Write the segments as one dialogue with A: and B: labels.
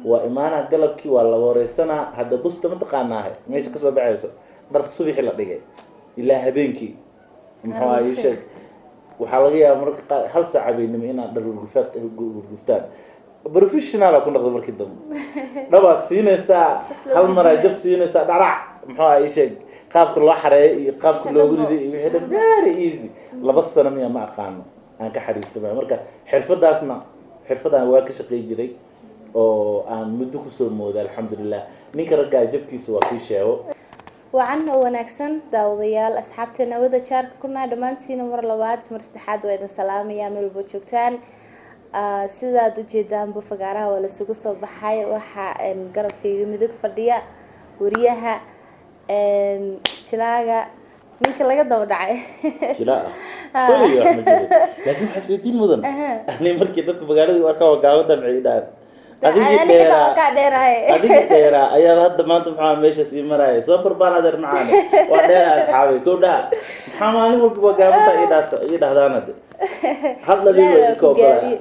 A: وإيمانا قلبكي ولا ورثنا هذا بوست متقناه مش كسب بعيسو درت الصبح لا دقي إلا هبينكي محوا يشك وحلقيها مرك هل ساعة بينما هنا در الجفتان بروفيشنال أكون نقدر مركي دم ربع سنة ساعة هل مرة جف سنة ساعة درع محوا يشك قاب كل واحد قاب كل واحد يحدد very easy لبس أنا مية ما أقانه أنا كحريص تبع مركا حرفة داسنا حرفة أنا واقش قيجري أو أنا مدو كسر مودا الحمد لله نيك رجع جب كيس وفيشه
B: وعنا ونكسن داوديال أصحابتنا وذا شارك كنا دمانتين مرلوات مرستحاد وإذا سلام يا مل بوشوكتان سيدا دوجيدان بفقارها ولا سوقو بحاي وحا إن قرب كي مدوك فردية وريها إن شلاقة منك لقى دودعي
A: شلاقة طيب يا أحمد لكن حسبتين مدن أنا مركي دتك بقاري واركا وقاودا بعيدان أديك ديرا أيام هذا ما أنتم فاهم إيش اسمه مراي سوبر بانادر معانا وديرا أصحابي كودا حماني وقاودا يدا هذانا دي هذا اللي يدك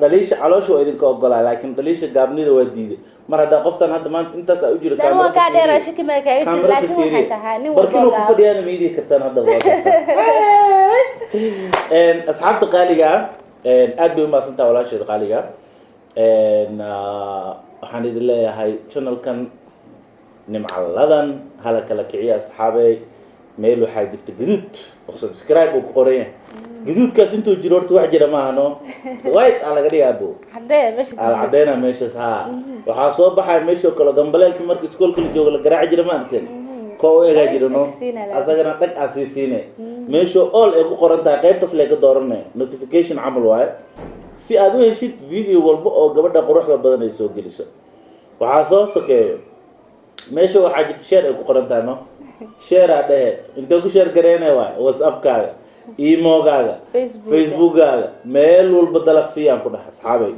A: دليش على شو يدك أقوله لكن دليش قابني ذو ودي مرة دا قفتن هذا ما أنت سأجر
B: كاميرا ده هو كاديرا شكل ما كايت لكن هو حتى نو
A: بركنو كفديان ميدي كتان هذا إن أصحاب تقاليجا إن أدبي ما سنتا ولا شيء تقاليجا إن waxaan idin leeyahay channelkan nimcaladan halka la kiciya asxaabay meel waxa jirta gaduud oo subscribe oo qoran yahay gaduudkaas intuu jiro horta wax jira ma ahno white ala laga dhigaabo cadeena meesha waxa soo baxay meesha kala gambaleelka marka iskoolka la joogo la garaac jira ma arkin ko eega jirno asagana dhag asiisine meesha all ay ku qoran tahay qaybtaas leega dooranay notification amal waay si aad u heshid video walba oo gabadha quruxda badan ay soo geliso waxa soo sokeeyo meesha waxa jirta share ay ku qoran tahay no share ade inta ku share gareynay waay WhatsApp kaaga email kaaga Facebook kaaga meel walba dalaqsiyaan ku dhax asxaabay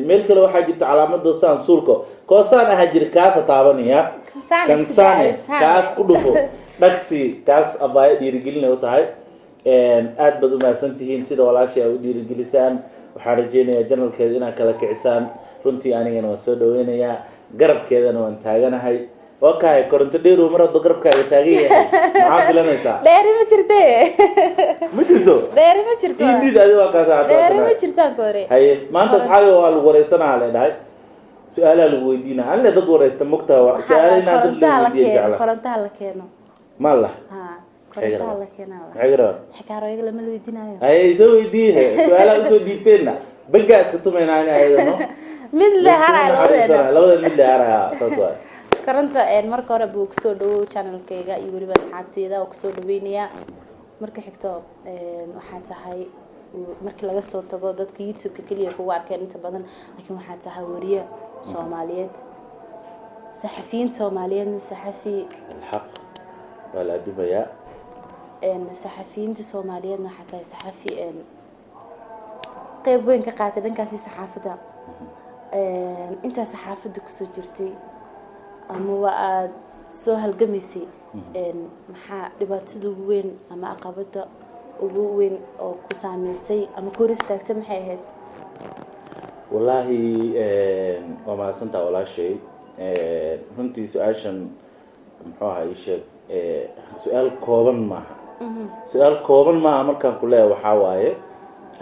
A: meel kale waxa jirta calaamada saan suulko koosaan aha jir kaas taabanaya kan saan kaas ku dhufo dhaksi kaas abay dhiirigelin u tahay aad bad u maasantihiin sida walaashay ay u dhiirigelisaan waxaan rajeynayaa channelkeeda inaad kala kicisaan runtii anigana waan soo dhaweynayaa garabkeedana waan taaganahay okay koronto dheeru mar hadda garabkaaga taagan yahay maxaa filanaysaa
B: dheeri ma jirtee
A: ma jirto
B: dheeri ma jirto
A: indid adiga waa kaas aad
B: dheeri ma jirtaan koore
A: haye maanta asxaabi waa lagu wareysanaa leedahay su'aalaha lagu weydiinaa alle dad wareysta mugtaa su'aalaha dad lagu weydiiyo
B: korontaha la keeno
A: ma la
B: korontaha la keeno
A: xigro
B: xikaaro iyaga lama weydiinayo
A: ay soo weydiiye su'aalaha usoo dhiibteena bagaa isku tumeynaa ayadano
B: mid la haraa
A: labada mid la haraa taas waa
B: koronta marka hore buu kusoo dhawow channelkayga iyo waliba asxaabteeda oo kusoo dhaweynaya marka xigto waxaan tahay markii laga soo tago dadka YouTube-ka kaliya kugu arkeen inta badan laakiin waxaan tahay wariye Soomaaliyeed saxafiyin Soomaaliyeed saxafi
A: الحق ولا دبيا
B: saxafiyiinta Soomaaliyeed waxaa tahay saxafi qayb weyn ka qaatay dhankaasi saxaafada inta saxaafada ku soo jirtay ama waa soo halgamaysay maxaa dhibaatada ugu weyn ama caqabada ugu weyn oo ku saameysay ama ku ristaagtay maxay ahayd
A: wallahi waa maasanta walaashay runtii su'aashan muxuu ahaa sheeg su'aal kooban maaha markaan ku leeyahay waxa waaye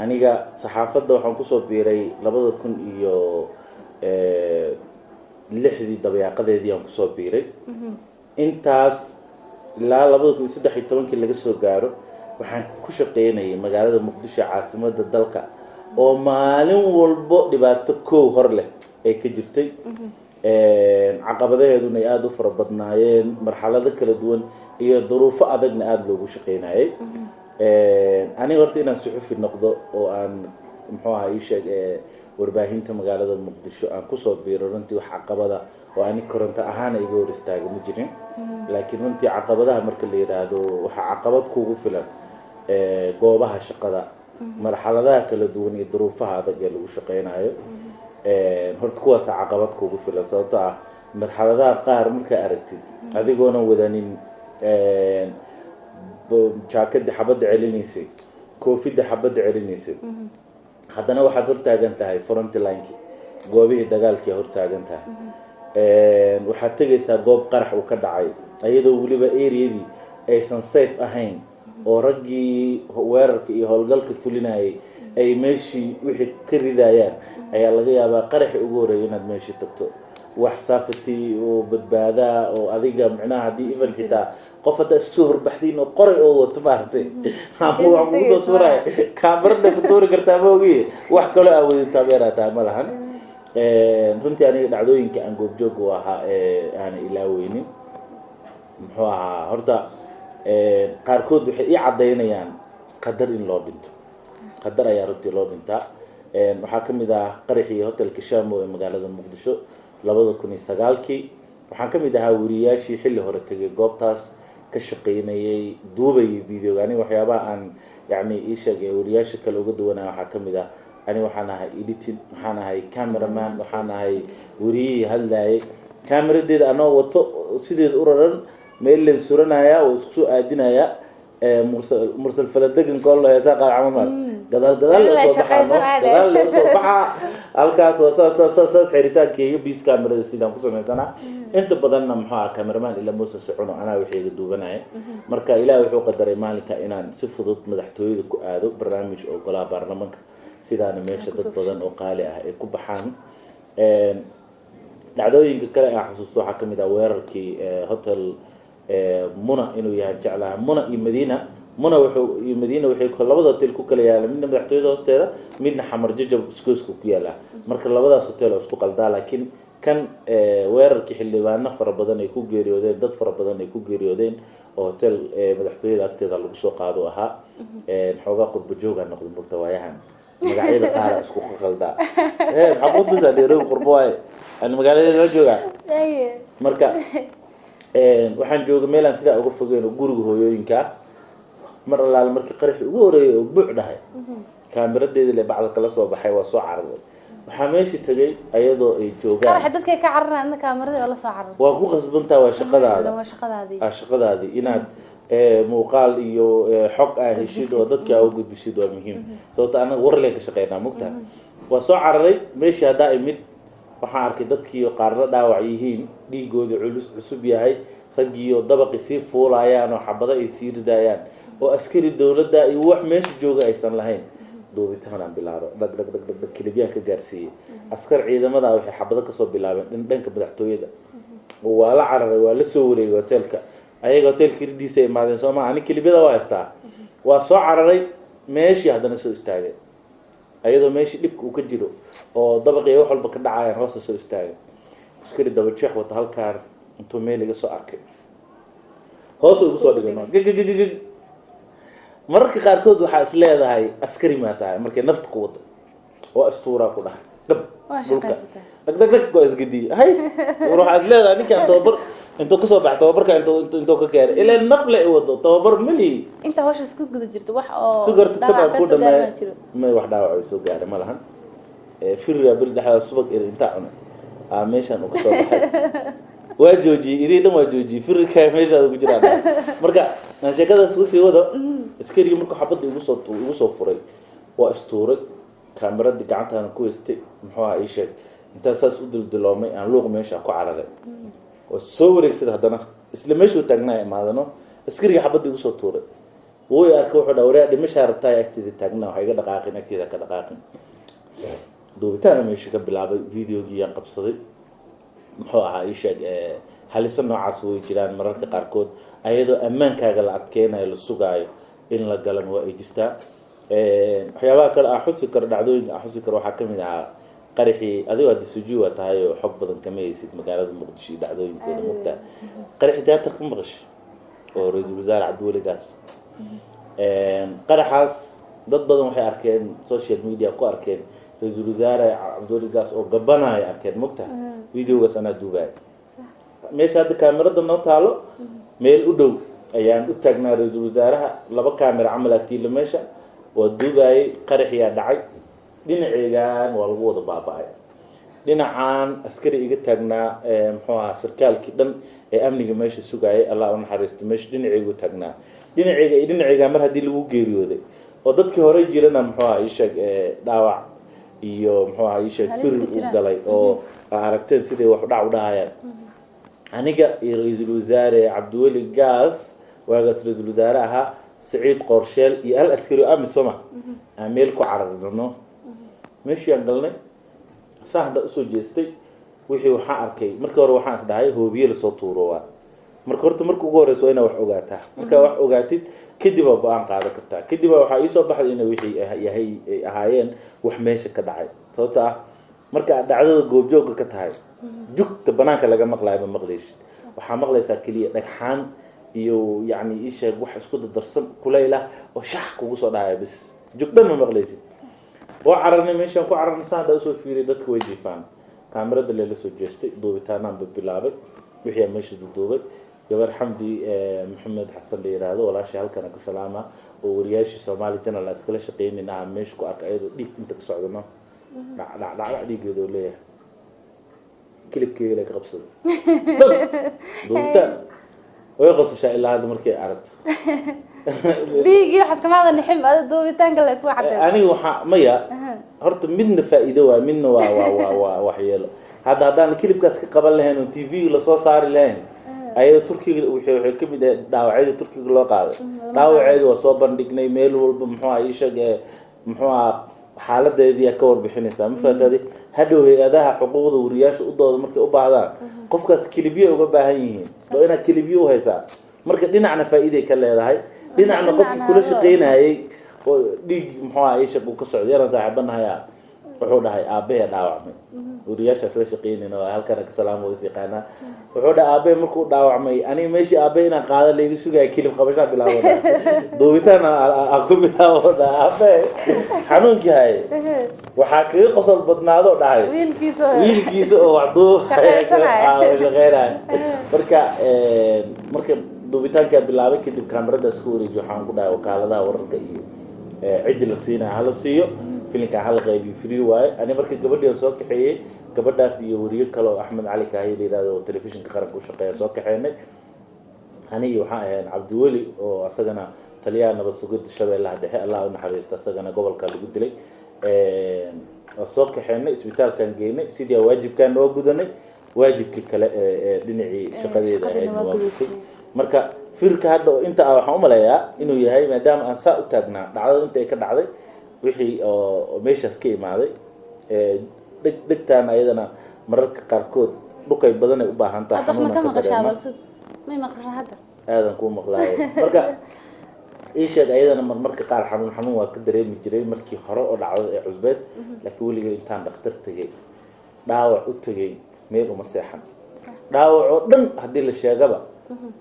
A: aniga saxaafadda waxaan ku soo biiray 2000 iyo 6 dabayaaqadeedii aan ku soo biiray intaas ilaa 2013 laga soo gaaro waxaan ku shaqeynayay magaalada Muqdisho caasimadda dalka oo maalin walba dhibaato koow hor leh ay ka jirtay caqabadaheeduna ay aad u fara badnaayeen marxalado kala duwan iyo duruufo adagna aad loogu shaqeynayay aniga horta inaan suxufi noqdo oo aan muxuu ahaa sheeg warbaahinta magaalada Muqdisho aan ku soo biiro runtii wax caqabada oo aan koronto ahaan iga hor istaaga ma jirin laakiin runtii caqabadaha marka la yiraahdo waxa caqabad kugu filan goobaha shaqada marxaladaha kala duwan iyo duruufaha adag ee lagu shaqeynayo horta kuwaas caqabad kugu filan sababtoo ah marxaladaha qaar marka aragtid adigoona wadanin jaakada xabada celinaysay koofida xabada celinaysay haddana waxaad hor taagan tahay front line goobihii dagaalkii hortaagan tahay waxaad tegaysaa goob qarax uu ka dhacay iyadoo weliba areadii aysan safe ahayn oo raggii weerarka iyo howlgalka fulinayay ay meeshii wixii ka ridayaan ayaa laga yaabaa qaraxi ugu horeeyay inaad meeshii tagto wax safety oo badbaadaa oo adiga macnaha haddii even xitaa qof haddaa iska horbaxdiin oo qoray oo wato maaragtay ama wax kugu soo tuuraya kaamarada ku tuuri kartaa ma ogiye wax kaloo awoodin taabeerataa ma lahan runtii aniga dhacdooyinka aan goobjoog u ahaa aana ilaaweynin muxuu ahaa horta qaarkood waxay ii caddaynayaan qadar in loo dhinto qadar ayaa runtii loo dhintaa waxaa ka mid ah qaraxii hotelka shamo ee magaalada muqdisho 2009 waxaan ka mid ahaa wariyaashii xilli hore tegay goobtaas ka shaqaynayay duubayay videoga aniga waxyaabaha aan yacni ii sheegay wariyaasha kale uga duwanaa waxaa ka mid ah aniga waxaan ahay editing waxaan ahay cameraman waxaan ahay wariyihii hadlayay kaamiradeeda anoo wato sideeda u raran meel leen suranaya oo isku soo aadinaya mursal faladegan koolo heesaa qaad camal gadaal soo baxa halkaas oo saas xiritaankeega biis kaamirada sidaan ku sameysana inta badanna muxuu ahaa cameraman ila muusa socono anaa waxayga duubanaya marka ilaahay wuxuu qadaray maalinka inaan si fudud madaxtooyada ku aado barnaamij oo golaha baarlamaanka sidaana meesha dad badan oo qaali ah ay ku baxaan dhacdooyinka kale aan xasuusto waxaa ka mid ah weerarkii hotel muna inuu yahay jeclaha muna iyo madiina muna iyo madiina waxay labada hotel ku kala yaalaan midna madaxtooyada hoosteeda midna xamar jajab iskoosku ku yaala marka labadaas hotel oo isku qaldaa laakiin kan weerarkii xildhibaano fara badan ay ku geeriyoodeen dad fara badan ay ku geeriyoodeen oo hotel madaxtooyada agteeda lagu soo qaado ahaa xoogaa qurbo jooga noqdo mugta waayahan magacyada qaar isku qaldaa maxaa ku tusaa dheerow qurbo waaye aan magaalada la joogaa marka waxaan jooga meel aan sidaa uga fogeyn oo guriga hooyooyinka mar allaale markii qaraxii ugu horeeyay oo buuc dhahay kaamiradeeda le bacda kala soo baxay waa soo cararday waxaa meeshii tagay ayadoo ay joogaan
B: qarax dadkay ka cararayaan kaamirada oo la soo carartay
A: waa ku qasbantaa waa shaqadaadii inaad muuqaal iyo xog ah heshid oo dadka u gudbisid waa muhiim sababtoo anaga warleen ka shaqeynaa mugta waa soo cararay meeshii haddaa imid waxaan arkay dadkii qaarna dhaawac yihiin dhiigooda cusub yahay raggiioo dabaqi sii fuulayaan oo xabado ay sii ridayaan oo askari dowladda iyo wax meesha jooga aysan lahayn duubitaan aan bilaabo dhag kilibyaan ka gaarsiiyey askar ciidamada waxay xabado kasoo bilaabeen dhanka madaxtooyada oo waa la cararay waa la soo wareegay hotelka ayaga hotelka ridiisa imaadeen sooma ani kilibyada waa haystaa waa soo cararay meeshii haddana soo istaagay ayadoo meeshii dhibka uu ka jiro oo dabaqii wax walba ka dhacayaan hoosta soo istaagay askari daba jeex wata halkaan intuu meel iga soo arkay hoos ugu soo dhigay mararka qaarkood waxaa is leedahay askari maa tahay markay nafta ku wado oo astuuraa ku dhahay dhag waa isgadiye hay waxaa is leedahay ninkaan tababar intuu kasoo baxay tababarka intuu ka keenay ilaa naf le wado tababar mali
B: inta hawsha isku guda jirto wax oo
A: sugarta tan ku dhameey ma wax dhaawac soo gaaray ma lahan firra bil dhaxda subag inta cunay meeshan uu kasoo baxay waa joojiyey idii dhan waa joojiyey firka meeshaada ku jiraan marka sheekadaas ku sii wado askariga markuu xabadda igu soo furay waa istuuray kaamirada gacantaana ku haystay muxuu ahaa ii sheeg intaa saas u dildiloomay aan luuq meesha ku cararay waa soo wareegsada haddana isla meeshuu taagnaa imaadano askariga xabadda igu soo tuuray wuu arkay wuxuu dhaa wareer dhimashaa rabtaa agteeda taagnaa waxa iga dhaqaaqin agteeda ka dhaqaaqin duubitaana meesha ka bilaabay videogii aan qabsaday muxuu ahaa ii sheeg haliso noocaas way jiraan mararka qaarkood ayadoo ammaankaaga la adkeynayo la sugaayo in la galan waa ay jirtaa waxyaabaha kale aan xusi karo dhacdooyinka aan xusi karo waxaa ka mid ahaa qaraxii adigoo hadda sujuud waa tahay oo xog badan kama haysid magaalada muqdisho iyo dhacdooyinkooda mugtaa qaraxii tiyaatar ka maqashay oo ra-iisul wasaare cabdiweli gaas qaraxaas dad badan waxay arkeen social media ku arkeen ra-iisul wasaare cabdiweli gaas oo gabanaya arkeen mugta videogaas anaa duubaya meesha hadda kaamirada noo taalo meel u dhow ayaan u taagnaa ra-iisul wasaaraha 2 kaamira camal atiila meesha waa duubayay qaraxiyaa dhacay dhinaceygaan waa lagu wada baaba'ay dhinacaan askari iga taagnaa muxuu ahaa sarkaalkii dhan ee amniga meesha sugayay allah u naxariisto meesha dhinaceygu taagnaa dhinaceyga mar haddii lagu geeriyooday oo dadkii hore jirana muxuu ahaa ii sheeg dhaawac iyo muxuu ahaa isha fir u galay oo aragteen sidii wax dhac u dhahayaan aniga iyo ra'iisul wasaare Cabdiweli Gaas waagaas ra'iisul wasaare ahaa Saciid Qorsheel iyo al askari amisoma ameel ku cararno meeshii aan galnay saxda u soo jeestay wixii waxaan arkay markii hore waxaan isdhahay hoobiye la soo tuuro marka horta markii ugu horeyso inaad wax ogaataa marka wax ogaatid kadib waa go'aan qaadan kartaa kadib waxa ii soo baxday in wixii yahay ahaayeen wax meesha ka dhacay sababtoo ah marka dhacdada goobjooga ka tahay jugta banaanka laga maqlayo ma maqlaysid waxaa maqlaysaa kaliya dhagxaan iyo yani ii sheeg wax isku darsan kulayla oo shax kugu soo dhahaya bas jugdan ma maqlaysid oo cararnay meeshaan ku cararnay saada soo fiiray dadku way jiifaan kaamirada la soo jeestay duubitaanaan bilaabay wixii meesha duubay gabar xamdi maxamed xasan dheeraado walaashay halkan ka salaama oo wariyaashii Soomaali Channel iskala shaqeynayna meesha ku arkay ayadoo dhiig inta ka socdana dhac dhiigeedo leeyahay kilibkeega la qabsaday duubitaan way qosashaa ilaa hadda markay aragto
B: dhiigii wax kama adan xim ada duubitaanka la ku xaday
A: aniga waxa maya horta midna faa'iido waa midna waa waxyeelo haddaan kilibkaas ka qaban lahayn oo TV la soo saari lahayn ayada Turkiga waxay ka mid ah dhaawacyada Turkiga loo qaaday dhaawaceedu waa soo bandhignay meel walba muxuu ahaa ishaga muxuu ahaa xaaladeedii ka warbixinaysa ma faatadi hadhow hay'adaha xuquuqda wariyaasha u dooda markay u baahdaan qofkaas kilibiyo uga baahan yihiin oo ina kilibiyo u haysaa marka dhinacna faa'iido ka leedahay dhinacna qofkii kula shaqeynayay oo dhiig muxuu ahaa ishaga uu ka socday yaran saaxiibanahay wuxuu dhahay aabahe dhaawacmay wariyaasha isla shaqeynayna oo halkan ka salaamo way siqaana wuxuu dhahay aabahe markuu dhaawacmay aniga meeshii aabahe inaan qaado leeyahay sugay kilib qabasha bilaawada duubitaan aku bilaawada aabahe xanuunkii hay waxa kaga qosol badnaado dhahay wiilkiisa oo wax duub shaqeynaya marka duubitaanka bilaabay kadib kaamirada isku wareejiyo waxaan ku dhahay wakaaladaha wararka iyo cid la siinaa hala siiyo filimka hal qayb free way ani markii gabadhii soo kaxeeyay gabadhaas iyo wariyo kale oo Axmed Cali Kaahil yiraahdo telefishinka qaranka u shaqeeya soo kaxeynay aniga waxaan ahayn Cabdiweli oo asagana taliyaha nabad sugidda Shabeellaha Dhexe Allah u naxariisto asagana gobolka lagu dilay soo kaxeynay isbitaalkan geynay sidii waajibkan noo gudanay waajibkii kale dhinacii shaqadeeda ahayd marka firka hadda inta waxaan u maleeyaa inuu yahay maadaama aan saa u taagnaa dhacdada inta ay ka dhacday wixii oo meeshaas ka imaaday degtaan ayadana mararka qaarkood dhukay badan ay u baahan tahay
B: xanuunka ka maqashaa ma maqashaa hadda
A: aadan ku maqlaayo marka ii sheeg ayadana marmarka qaar xanuun waa ka dareemi jiray markii hore oo dhacdo ee cusbeed laakiin weliga intaan dhakhtar tagay dhaawac u tagay meel uma seexan dhaawac oo dhan haddii la sheegaba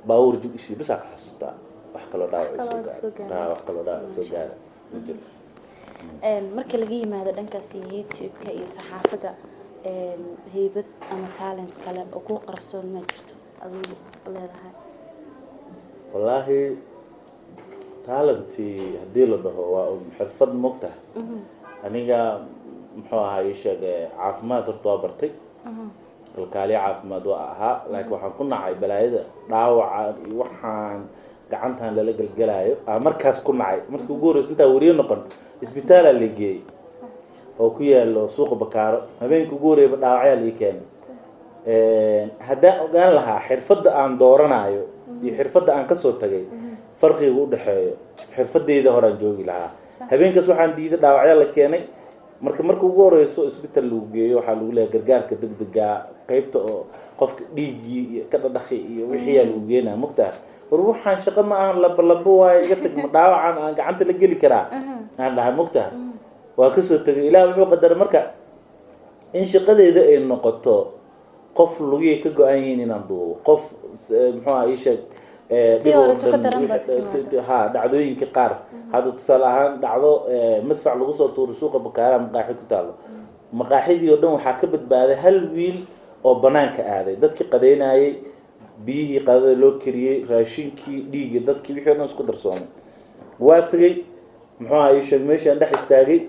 A: baawur jug ishii bas ka xasuustaa wax kale dhaawac soo gaara
B: marka laga yimaado dhankaas YouTube-ka iyo saxaafada heybad ama talent kale oo ku qarsoon ma jirto adigu leedahay
A: wallahi talenti hadii la dhaho waa xirfad mugta aniga muxuu ahaa sheegay caafimaad horta waa bartay kalkaaliye caafimaad waa ahaa laakiin waxaan ku nacay balaayada dhaawaca iyo waxaan gacantan lala galgalaayo markaas ku nacay markii ugu horreysay inta wariyo noqon isbitaal la geeyay oo ku yaalo suuqa Bakaaro habeenkii ugu horreeyay dhaawacyo la keenay haddaan ogaan lahaa xirfadda aan dooranayo iyo xirfadda aan ka soo tagay farqiga u dhaxeeyo xirfadeyda hore aan joogi lahaa habeenkaas waxaan diiday dhaawacyo la keenay markii ugu horeyso isbitaal lagu geeyo waxa lagu leeyahay gargaarka degdega qaybta oo qofka dhiigii ka dhadhaxay iyo wixii lagu geenaa mugtaa waxaan shaqo ma aan labo way iga tag ma dhaawacan aan gacanta la gali karaa aan dhahay mugtaa waa ka soo tagay ilaa wuxuu qadar marka in shaqadeeda ay noqoto qof lugiye ka go'an yihiin inaan duubo qof muxuu ahaa ii sheeg dhacdooyinka qaar hadda tusaale ahaan dhacdo madfac lagu soo tuuro suuqa Bakaara maqaaxi ku taalo maqaaxidii oo dhan waxaa ka badbaaday hal wiil oo banaanka aaday dadkii qadeynayay biyihii qadada loo kariyay raashinkii dhiiga dadkii wixii dhan isku darsoomay waa tagay muxuu ahaa ii sheeg meeshaan dhex istaagay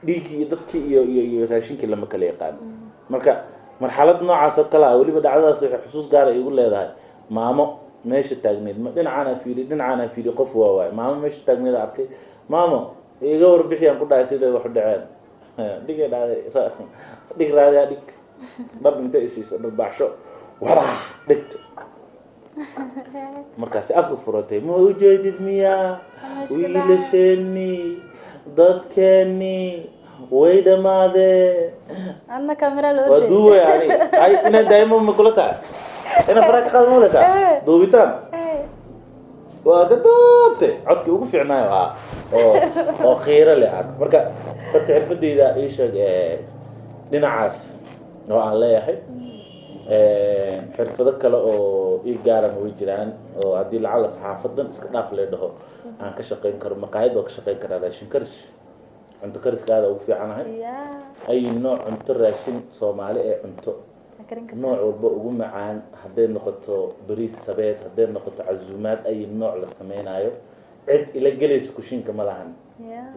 A: dhiigii dadkii iyo raashinkii lama kala yaqaan marka marxalad noocaas oo kale waliba dhacdadaas waxay xusuus gaar ah igu leedahay maamo meesha taagneed ma dhinacana fiiri qof waa waay maamo meesha taagneed arkay maamo iga warbixiyaan ku dhahay sida wax dhaceen dhig dhig raadiya dhig dhab inta isiisa dharbaaxsho waba dhigta markaasi afka furatay ma ujeedid miyaa wiilasheeni dadkeeni way dhamaadee
B: anna kamera loo
A: waa duuba yani ay ina daimo ma kula tahay ina faraaq qaad ma lata duubitaan waa ka duubtay codkii ugu fiicnaayo ahaa oo khiiro leh aan marka horta xirfadeyda ii sheeg dhinacaas oo aan leeyahay xirfado kale oo ii gaaran way jiraan oo haddii lacag la saxaafadan iska dhaaf lee dhaho aan ka shaqayn karo maqaayad oo ka shaqayn karaa raashin karis cunto kariskaada ugu fiicanahay ay nooc cunto raashin soomaali ee cunto nooc walba ugu macaan hadday noqoto bariis sabeed hadday noqoto casuumaad ay nooc la samaynayo cid ila gelaysa kushinka ma lahan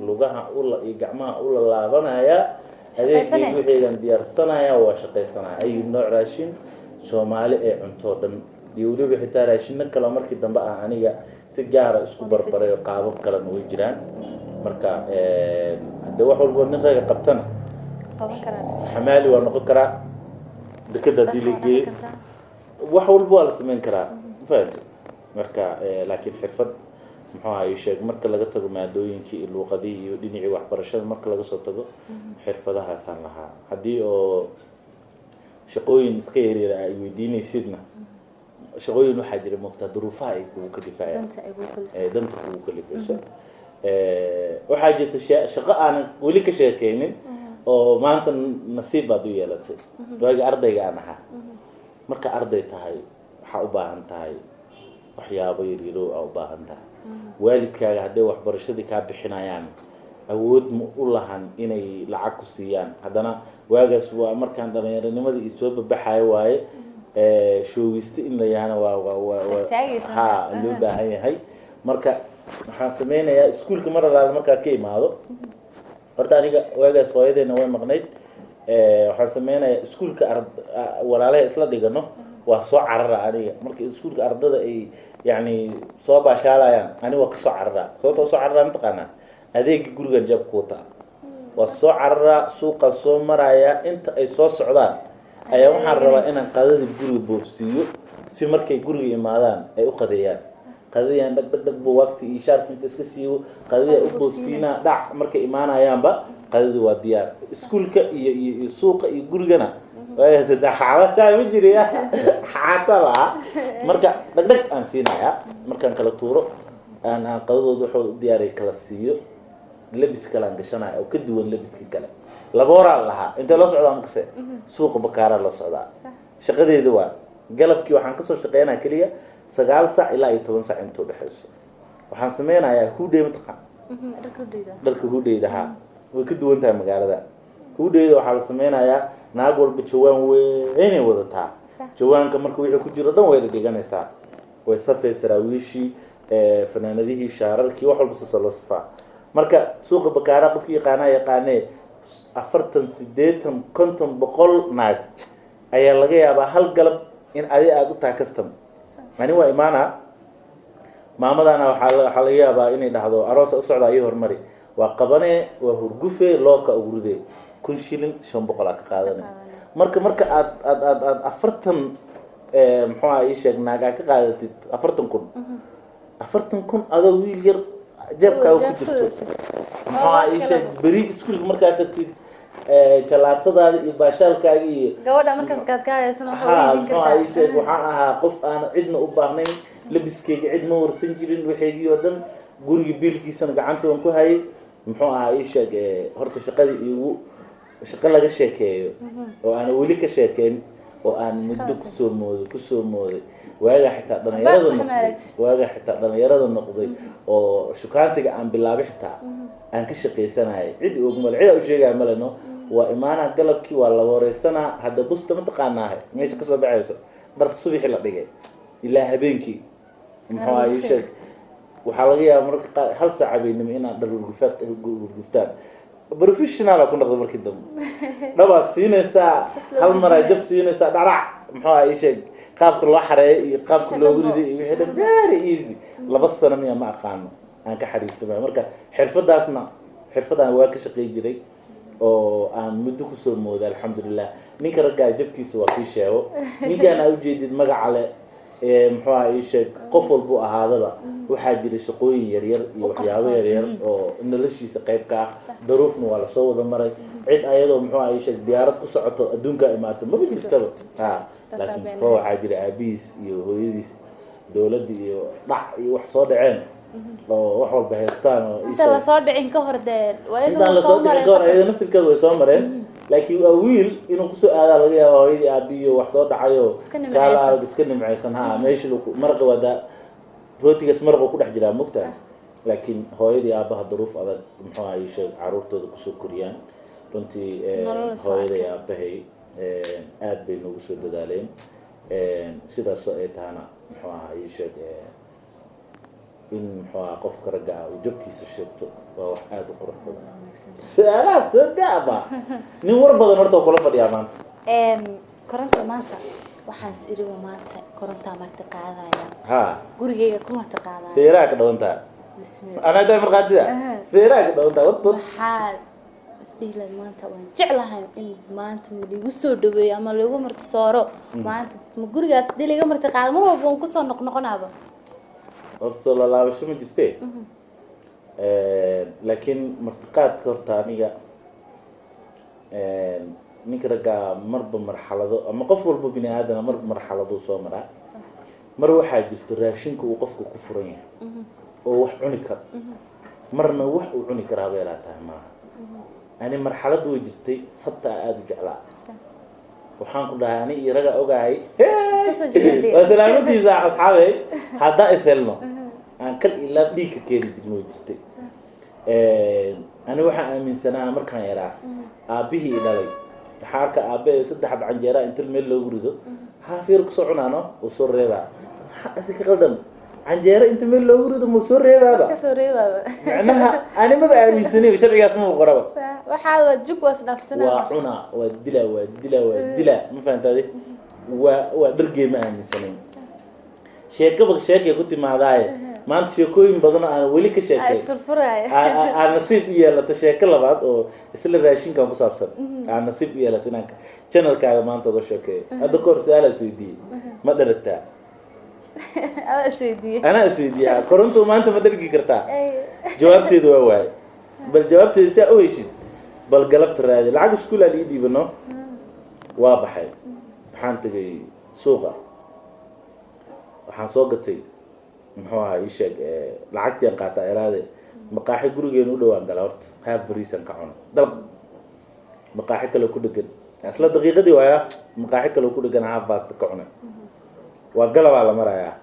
A: lugaha iyo gacmaha u la laabanaya adeegii wixiigan diyaarsanaya waa shaqaysanaya ay nooc raashin soomaali ee cunto dhan iyo weliba xitaa raashino kale markii dambe ah aniga si gaara isku barbaray oo qaabab kalena way jiraan marka hadda wax walba nin raaga qabtana xamaali waa noqon karaa dekada hadii la geeyo wax walba waa la samayn karaa fahamta marka laakiin xirfad muxuu ahaay sheeg marka laga tago maadooyinkii iyo luuqadii iyo dhinacii waxbarashada marka laga soo tago xirfadahaasaan lahaa haddii oo shaqooyin iska yaryar ay weydiinaysidna shaqooyin waxaa jira moogtaa duruufaha ay kugu kalifaayaan danta kugu kalifayso waxaa jirta shaqo aanan weli ka sheekeynin oo maanta nasiib baad u yeelatay waagi ardayga aan ahaa marka arday tahay waxaa u baahan tahay waxyaabo yaryaro aa u baahan tahay waalidkaaga hadday waxbarashadii kaa bixinayaan awood ma u lahan inay lacag ku siiyaan haddana waagaas waa markaan dhallinyaronimadii ii soo babaxayo waaye shoogista in la yahana waa loo baahan yahay marka waxaan sameynayaa iskuulka mar alaala markaa ka imaado horta aniga waagaas hooyadeena way maqnayd waxaan sameynayaa iskuulka walaalaha isla dhigano waa soo carara aniga marka iskuulka ardada ay yani soo baashaalayaan ani waa kasoo cararaa sababta soo cararaa mataqaanaa adeegii gurigan jab ku wataa waa soo cararaa suuqan soo marayaa inta ay soo socdaan ayaa waxaan rabaa inaan qadadii guriga boobsiiyo si markay guriga imaadaan ay u qadeeyaan qadadiyaan dhag buu waqti iyo shaarka inta iska siiyo qadadii u boobsiinaa dhac markay imaanayaanba qadadii waa diyaar iskuulka iyo suuqa iyo gurigana saddex xaalashaa ma jiriya xaata laha marka dhagdhag aan siinayaa markaan kala tuuro aan qadadooda waxuu u diyaariya kala siiyo labis kale aan gashanaya oo ka duwan labiskii kale laba horaa lahaa intee loo socdaa makase suuqa bakaaraa loo socdaa shaqadeeda waa galabkii waxaan kasoo shaqeynaya keliya 9 sac ilaa 10 sac intuu dhexeyso waxaan sameynayaa hudhey mataqaan dharka hudheyda ha way ka duwan tahay magaalada hudheyda waxaa la sameynayaa naag walba jawaan weynay wadataa jawaanka marka wixii ku jiro dhan way dhiganaysaa way safay saraawiishii fanaanadihii shaararkii wax walba soo loo safaa marka suuqa bakaara qofkii yaqaanee 40 80 50 100 naag ayaa laga yaabaa hal galab in aad u tahay custom ani waa imaana maamadana waxaa laga yaabaa inay dhahdo aroos u socdaa iyo hormari waa qabane waa hurgufe looka ugurude 1 shilin 500 ka qaadanay marka aad 40 muxuu ay sheeg naaga ka qaadatid 40 kun adoo wiil yar jabka ku jirto muxuu ay sheeg bari iskuulka markaa tagtid jalaatadaada iyo baashaalkaaga iyo
B: gabadha markaas kaad ka haysan waxa weyn kartaa
A: ay sheeg waxaan ahaa qof aan cidna u baahnayn labiskeyga cid ma warsan jirin waxeegii oo dhan guriga biilkiisana gacanta waan ku hayay muxuu ahaa ii sheeg horta shaqadii igu shaqo laga sheekeeyo oo aan weli ka sheekeyn oo aan muddo kusoo mooday waaga xitaa dhalinyarada noqday oo shukaansiga aan bilaabay xitaa aan ka shaqaysanayay cid ogmal cid u sheegay malano waa imaana galabkii waa la wareysanaa hadda busta ma taqaanaa meesha ka soo baxayso dhar subaxii la dhigay ilaa habeenkii muxuu ay sheeg waxaa laga yaabaa marka qaar hal saac habeenimo inaan dhar gurguftaan professional ku noqdo markii dambe dhaba siinaysaa hal mar ay jab siinaysaa dharac muxuu ay sheeg qaabka loo xareeyo iyo qaabka loo riday iyo wixii dhan very easy 2 sano ma aqaano aan ka xariisto marka xirfadaan waa ka shaqeey jiray oo aan muddo kusoo mooda alxamdulilah ninka raggaa jabkiisa waa kii sheego ninkaan aa ujeedid magaca le muxuu aha ii sheeg qof walbuu ahaadaba waxaa jira shaqooyin yaryar iyo waxyaabo yaryar oo noloshiisa qayb ka ah daruufna waa lasoo wada maray cid ayadoo muxuu aha ii sheeg diyaarad ku socoto adduunkaa imaata maba jirtaba laakiin fo waxaa jira aabihiis iyo hooyadiis dowladda iyo dhac iyo wax soo dhaceen oo wax walba haystaan oo
B: inta la soo dhicin ka hor dee
A: intaan la soo dhicin ka hor ayada naftirkeeda way soo mareen laakiin waa wiil inuu kusoo aadaa laga yaaba hooyadii aabiyo wax soo dhacayo kaala arag iska nimcaysan ha meesha maraqa wadaa rootigaas maraqa ku dhex jiraa mogtahay laakiin hooyadii aabaha duruuf adag muxuu aha ii sheeg caruurtooda kusoo koriyaan runtii hooyada iyo aabahay aad bay noogu soo dadaaleen sidaasoo ay tahana muxuu aha ii sheeg in muxuu aha qofka ragga ah uu jabkiisa sheegto waa wax aad u qurux badan su-aalaha soo gaaba nin war badan horta kula fadhiyaa maanta
B: koronta maanta waxaan is iriba maanta korontaa marti qaadaya
A: ha
B: gurigeyga ku marti qaadaya
A: feeraha ka dhawantaa
B: bismillah
A: anaa taa marqaatida feeraha ka dhawantaa wadbad
B: waxaa isdhiila maanta waan jeclahay in maanta ma liigu soo dhaweeyo ama liigu marti sooro maanta ma gurigaas hadii liiga marti qaado mar walba waan kusoo noqnoqonaaba
A: horta soo lalaabasho ma jirtee laakiin martiqaadka horta aniga ninka raggaa marba marxalado ama qof walba bini aadana marba marxaladuu soo maraa mar waxaa jirto raashinka uu qofka ku furan yahay oo wax cuni karo marna wax uu cuni karaa beelaa tahay maaha ani marxalad way jirtay sabtaa aada u jeclaa waxaan ku dhahay ani iyo raga ogahay waa salaamadiisa asxaabey haddaa is helno aan kal ilaa dhiigka keeni jirna way jirtay ani waxaan aaminsanaa markaan yaraa aabbihii dhalay waxaa arka aabe 3 xab canjeera inta meel loogu rido haafir ku soo cunaano oo soo reebaa asi ka qaldan canjeera inta meel loogu rido ma soo reebaaba
B: ka soo reebaaba
A: macnaha ani ma aaminsanay sharcigaas ma qoraba
B: waxaa waa jug was dhaafsanaa
A: waa cuna waa dila ma fahantaade waa dhargey ma aaminsanay sheekay ku timaadaaye maanta sheekooyin badan aan weli ka sheekay aan nasiib u yeelata sheeko labaad oo isla raashinkan ku saabsan aan nasiib u yeelata inaan channelkaaga maanta uga sheekeeyo hadda kahor su-aal is weydiiyey ma dharagtaa anaa is weydiiya koronto maanta ma dhargi kartaa jawaabteedu waa waaye bal jawaabteeda si aa u heshid bal galabta raadi lacag iskuul aan ii dhiibano waa baxay waxaan tegay suuqa waxaan soo gatay muxuu ahaa ii sheeg lacagtii aan qaataa iraade maqaaxi gurigeena u dhawaan gala horta haaf bariisan ka cuno dalq maqaaxi kale ku dhegan isla daqiiqadii waaya maqaaxi kale ku dhegan haaf baasta ka cunay waa galabaa la marayaa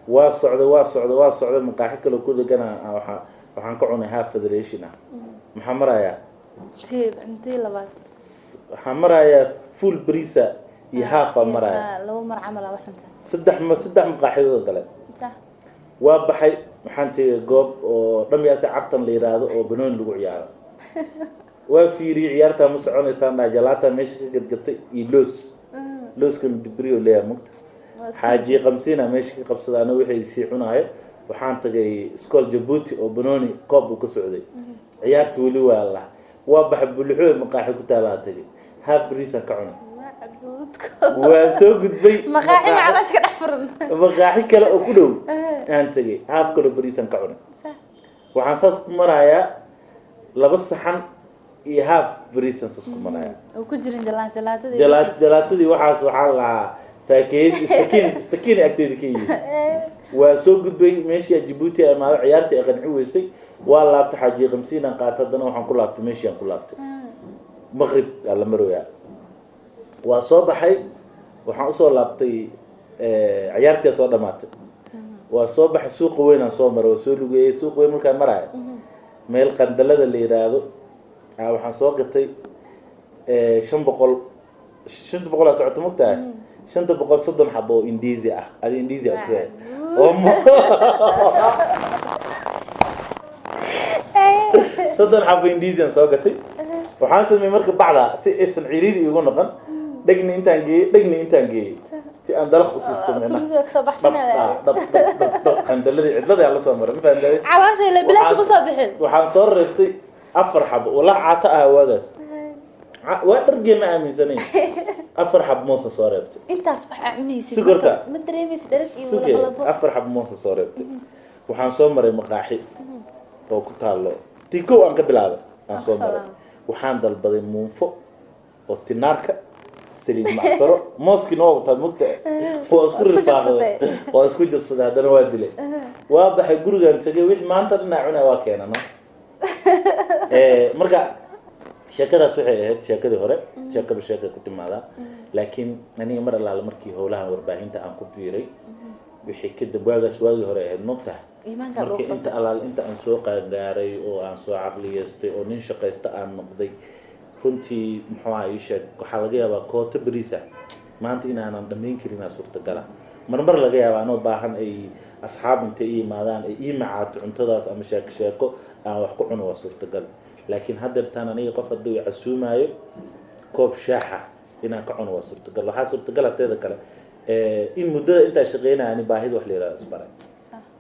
A: waa socday maqaaxi kale ku dhegan waxaan ka cunay haaf federation ah maxaa marayaa
B: intii labaad
A: waxaan marayaa full bariisa iyo haaf aan marayaa
B: laba mar camal wax inta
A: saddex maqaaxidood gale waa baxay waxaan tegay goob oo dhamyaasi cartan la yiraahdo oo banooni lagu ciyaaro waa fiiriyay ciyaarta ma soconaysaan dhaajalaata meesha ka gadgatay iyo looskan dibriyo leeyahay mugta xaaji qamsiina meesha ka qabsadaana waxay sii cunaayo waxaan tagay iskool Djibouti oo banooni koob uu ka socday ciyaarta weli waa baxay bulxooy maqaaxi ku taalaa tagay haaf bariisan ka cunay waa soo gudbay
B: maqaaxi macalash ka dhaxfuran
A: maqaaxi kale oo ku dhow aan tagay haaf kale bariisan ka cunay waxaan saas ku marayaa 2 saxan iyo haaf bariisan saas ku marayaa
B: oo ku jirin jalaatadii
A: waxaa la faakeys istakiin agteeda ka yimid waa soo gudbay meeshii Djibouti ay maado ciyaartii ay qanci weysay waa laabta xaaji qamsiina qaata hadana waxaan ku laabtay meeshii aan ku laabtay maghrib la marooyaa waa soo baxay waxaan usoo laabtay ciyaartii soo dhamaatay waa soo baxay suuqa weyn aan soo maray oo soo lugeeyay suuqa weyn markaan marayo meel qandalada la yiraahdo waxaan soo gatay 500 socoto mugtahay 530 xabo oo indiisi ah adi indiisi ah oo soddon xabo indiisi aan soo gatay waxaan sameeyay marka bacda si aysan ciriiri igu noqon dhagni intaan geeyay si aan dalaq u siistamina qandaladii cidladii la soo maray ma fahanday
B: calaashay la bilaash ku soo bixin
A: waxaan soo reebtay 4 xabo walaal caata ah waagaas وادرجي ما امين سنين افرح بموسى صورتي
B: intaas wax aaminaysid
A: Sugarta.
B: ma dareemaysid dharag iyo
A: سوكي
B: wala qalabo
A: افرح بموسى صورتي waxaan soo maray maqaaxi oo ku taalo tiko aan ka bilaabay aan soo maray waxaan dalbaday muunfo oo tinaarka saliid macsaro mooski noo wata mugta oo isku rifaaqay oo isku jabsaday hadana waa dilay waa baxay gurigaan tagay wixii maanta dhinac cunay waa keenana marka sheekadaas waxay ahayd sheekadii hore sheeka ku timaada laakiin aniga mar allaala markii howlaha warbaahinta aan ku diiray wixii ka dambaagaas waagii hore ahayd noqtahay
B: iimaanka
A: markii
B: ruuxsan
A: inta allaala inta aan soo qaadaaray oo aan soo caqliyeystay oo nin shaqaysta aan noqday runtii muxuu ahaa ii sheeg waxaa laga yaabaa kooto bariisa maanta inaanan dhammayn karin aa suurtagala marmar laga yaabaa anoo baahan ay asxaab inta ii yimaadaan ay ii macaato cuntadaas ama sheeko aan wax ku cuno waa suurtagal laakiin haddeertaan aniga qof hadduu i casuumaayo koob shaaxa inaan ka cuno waa suurtagal waxaa suurtagal hateeda kale in muddada intaa shaqeynaya ani baahida wax la yihahdo isbaray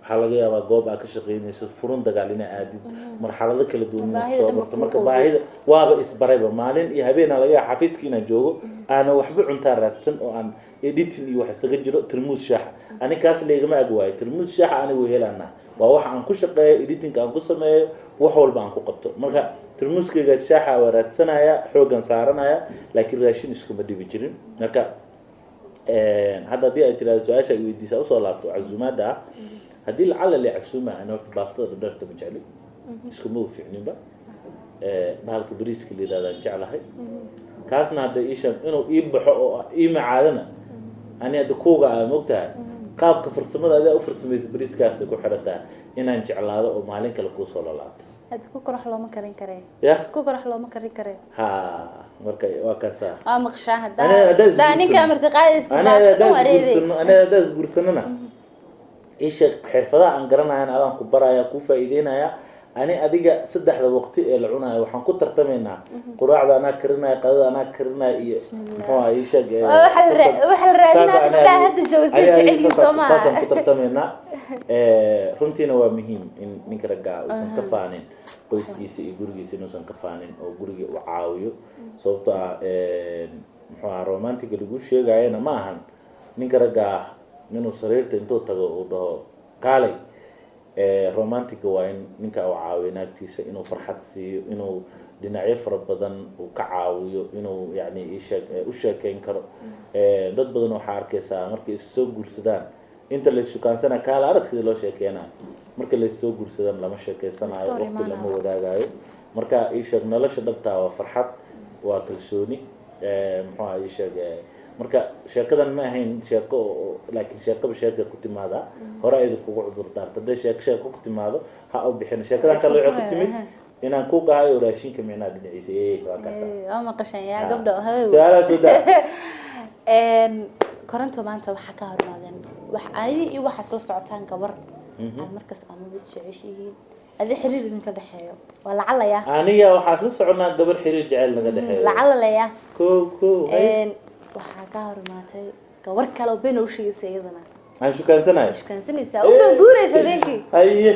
A: waxaa laga yaabaa goob aad ka shaqeynayso furun dagaal inaa aadid marxalado kala duwan inaad soo marto marka baahida waaba isbarayba maalin iyo habeenaa laga yaaba xafiiska inaan joogo aanan waxba cuntaa raadsan oo aan editing iyo wax isaga jiro tarmuus shaaxa ani kaas leegama ag waayo tarmuus shaaxa anigu helaana waa waxa aan ku shaqeeyo editingka aan ku sameeyo wax walba aan ku qabto marka tarmuuskayga shaaxa waa raadsanaya xoogan saaranaya laakiin raashin iskuma dhibi jirin marka hadda haddii ay tiraahdo su-aasha ay weydiisaa usoo laabto casuumaadda ah haddii lacala la casuuma ana horta baastada dhadheerta ma jecli iskuma u fiicninba bahalka bariiska la yidhahdaan jeclahay kaasna hadda iishan inuu ii baxo oo ii macaadana ani hadda kuuga aa mogtahay qaabka farsamada adaa u farsamaysa bariiskaas ku xirataa inaan jeclaado oo maalin kale kuusoo lalaabto
B: hada ku korox looma karin karee
A: ya
B: ku korox looma karin karee
A: ha marka waa kaasa
B: waa maqshaa hadda ninka amarti qaadaysa baasta u wareeday
A: ana hadaas guursanana isha xirfadaha aan garanayan adaan ku baraya ku faa'iideynaya ani adiga saddexda waqti ee la cunayo waxaan ku tartamaynaa quraacda anaa karinaya qadada anaa karinaya iyo muxuu ahaa isha
B: waxa la raadinaa gabdhaha hadda joogsta jecelyihiin Soomaaliya
A: saasaan ku tartamaynaa runtiina waa muhiim in ninka raggaa uusan ka faanin qoyskiisa iyo gurigiisa inuusan ka faanin oo guriga u caawiyo sababtoo ah muxuu ahaa romantiga lagu sheegayana ma ahan ninka raggaa inuu sariirta intuu tago uu dhaho kaalay romantiga waa in ninka uu caawiyo naagtiisa inuu farxad siiyo inuu dhinacyo fara badan uu ka caawiyo inuu yani u sheekeyn karo dad badan waxaa arkaysaa markay is soo guursadaan inta la sukaansana kaala arag sidii loo sheekeynayo marka la soo guursadaan lama sheekeysanayo waqti lama wadaagayo marka isheeg nolosha dhabtaa waa farxad waa kalsooni muxuu ahaa isheeg marka sheekadan ma ahayn sheeko laakiin sheekaba sheeka ku timaada hore aydu kugu cudur daarto hadday sheeko ku timaado ha u bixin sheekadan kale waxay ku timid inaan ku gahayo raashinka micnaa dhinaciisa waa kaasa
B: waa maqashan yaa gabdho hayo
A: su'aalaha soo daa
B: koronto maanta waxa ka hormaadeen wax ay iyo waxa soo socotaan gabar aan markaas ama bis jeceshihiin adi xiriir idinka dhaxeeyo waa lacalaya
A: aniga waxaa la soconaa gabar xiriir jecel naga dhaxeeyo
B: lacalaya
A: ko
B: waxaa ka hormaatay gabar kale oo been u sheegaysa iyadana
A: aan shukaansanayo
B: shukaansanaysay oo guuraysa beenkii
A: haye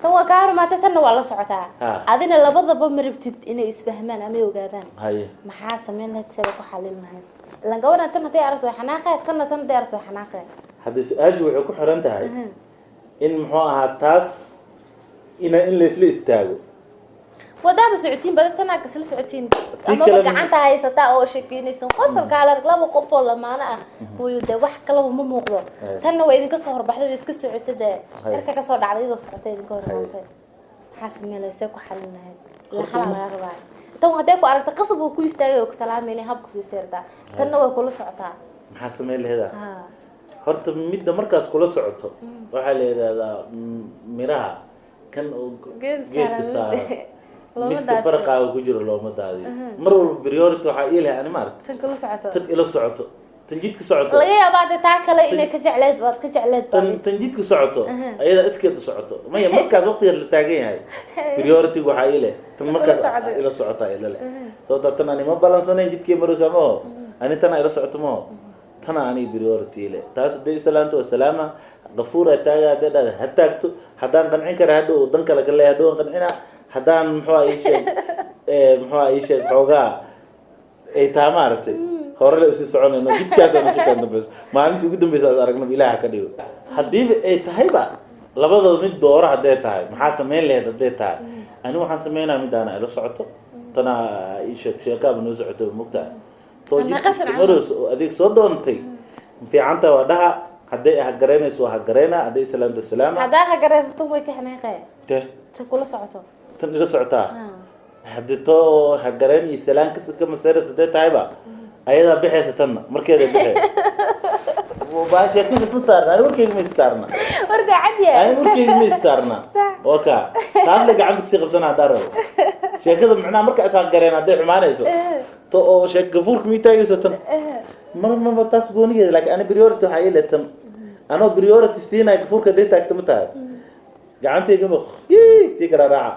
B: tan waa ka hormaatay tanna waa la socotaa adina labadaba ma rabtid inay isfahmaan ama ogaadaan
A: haye
B: maxaa sameyn lahayd sida ku xalin lahayd lan gabadhan tan haday aragto way xanaaqay tan haday aragto way xanaaqay
A: hadda su-aashu waxay ku xiran tahay in muxuu ahaa taas in la isla istaago
B: wadaaba socotiin badantana kasla socotiin ama gacanta haysata oo sheekeynaysan qosolka laba qof oo lamaana ah hooyada wax kale ma muuqdo tanna way idinka soo horbaxday way iska socotay marka ka soo dhacday idoo socotay idinka hormaantay maxaa sameeyay ku xalin lahayd la xalal laga rabaa tan haday ku aragto qasab uu ku istaagay oo ku salaameynay habku sii seerta tanna way kula socotaa
A: maxaa sameeyay lahayd horta midda markaas kula socoto waxa la yiraahdaa miraha kan geedka saaran midka farqaaga ku jiro looma daadiyo mar walba priority waxaa ii leh ani maaragtay
B: tan kula socoto
A: tan ila socoto tan jidka socoto
B: laga yaabaa taa kale inay ka jecleed waad ka jecleed
A: tan jidka socoto ayada iskeed u socoto maya markaas waqtigeed la taagan yahay priority waxaa ii leh tan markaas ila socota ila leh sababta tan ani ma balansanayn jidkii maraysa ma oo ani tan ila socoto ma oo tan ani priority leh taas day salaanto salaama qafuura taaga dad hataagto hadaan qancin kara hadhow dan kale ka leeyahay hadhow qancina haddaan muxuu ahaa ii sheeg xoogaa ay taa maaragtay hore la usii soconayno jidkaasaan usii kaan dambayso maalintii ugu dambaysa aad aragno ilaaha ka dhigo haddiiba ay tahayba labadooda mid dooro hadday tahay maxaa samayn lahayd hadday tahay anigu waxaan samaynaa midaana ila socoto tana sheekaaba noo socoto mogtahay too jidkiismaroos oo adeeg soo doontay fiicanta waa dhaha hadday hagaraynayso waa hagaraynaa hadday salaamto salaama
B: haddaa hagaraysato way ka xanaaqee
A: te
B: ta kula socoto
A: tan ila socotaa haddii too hagarayn iyo salaan ka maseeras hadday tahayba ayadaa bixaysa tanna markeeda bixay sheekada ma saarna ani warkeyga ma saarna
B: warka cadiya
A: ani warkeyga ma saarna waka taas la gacanta kasii qabsana hadaa rabo sheekada macnaha marka isaan gareen hadday xumaanayso to oo sheek gafuurka mii taagayso tan ma taas goonigeeda laakiin ani priority waxaa ii leetan anoo priority siinaya gafuurka hadday taagta ma tahay gacantayga ma tii gararaaca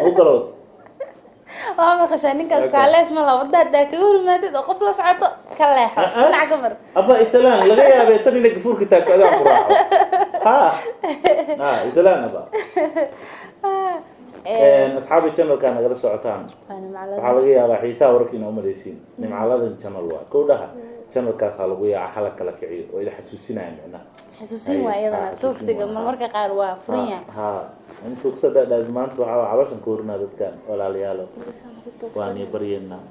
A: mau galood
B: waa maqashaa ninkaas kaalees ma laha wadda haddaa kaga hormaatid oo qof la socoto ka leexo dhinac ka mar
A: abba islaan laga yaabay tan inay gafuurka taagto adaan ku raaco ha islaan abba asxaabi channelka nagala socotaan waxaa laga yaabaa xiisaha wararka inaa umalaysiin nimcaladan channel waa kow dhaha channelkaas ha lagu yaaca hala kala kiciyo oo ida xasuusinaya micnaha
B: xasuusin waa iyadana tuugsiga marmarka qaar waa furan yahay
A: in tuugsada dhaad maanta waxaa cabashan ka horinaa dadkan walaalayaalo waan ii baryeynaa